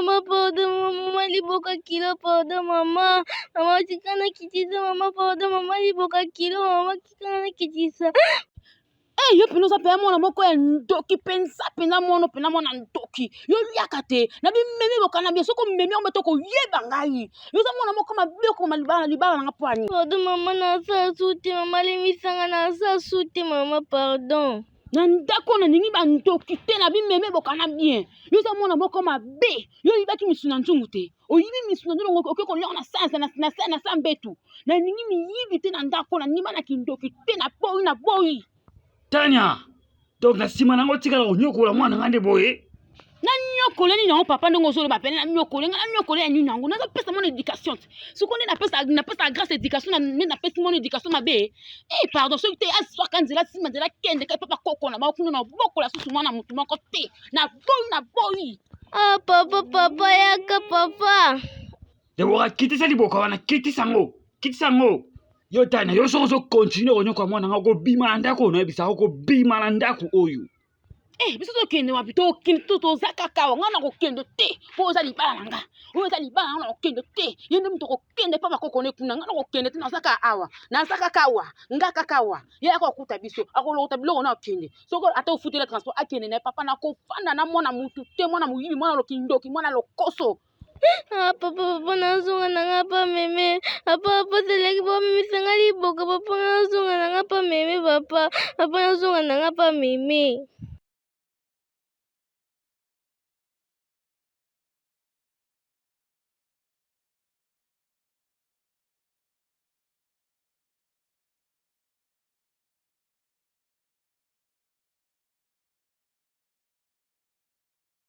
mama, pardon mama, liboka kilo, pardon mama. Mama tika na kitisa mama, pardon mama, liboka kilo, mama tika na kitisa. Yo pinoza pe mwana moko ya ndoki pensa pena mono pena mwana ndoki yo liaka te na bimeme bokana bien soko meme o metoko yeba ngai yo za mwana moko mabeko libala na ngapwani. Pardon mama, na sa sute mama, limisanga na sa sute mama, pardon. Na ndako na ningi ba ndoki te na bimeme bokana bien yo za mwana moko mabe yo libaki misuna nzungu te oyibi misuna nzungu okeko leo na sansa na sambetu na ningi miyibi te na ndako na nima na kindoki te na boyi. Tanya, donc na sima nango tikala konyokola mwana ngande boye. Na nyokole ni nango papa ndongo solo bapene na nyokole ya nyinango na pesa mon éducation. Sokonde na pesa grâce éducation na pesa mon éducation mabe. Pardon, so te aswa kanzela sima nzela kende ka papa koko na ba kuno na bokola susu mwana mutu moko te. Na boyi. Ah papa yaka papa. De waka kitisa liboka wana kitisa ngo. Yo Tanya, yo so continue konyoka mwana ngako bima na ndako na bisa ko bima na ndako oyo. Biso to kende wapi to kende to zakaka ngana ko kende te. Po za libala nanga. O za libala ngana ko kende te. Yende mto ko kende papa koko ne kuna ngana ko kende te na zaka awa. Na zaka kawa, ngaka kawa. Ye ko kuta biso, akolo utabilo na kende. Soko ata ufutela transport akende na papa na ko fanda na mwana mutu te mwana muyibi mwana lokindoki mwana lokoso. Papa nazonga na ngapa meme. Papa seleki po meme sanga liboka papa nazonga na ngapa meme papa. Papa nazonga na ngapa meme.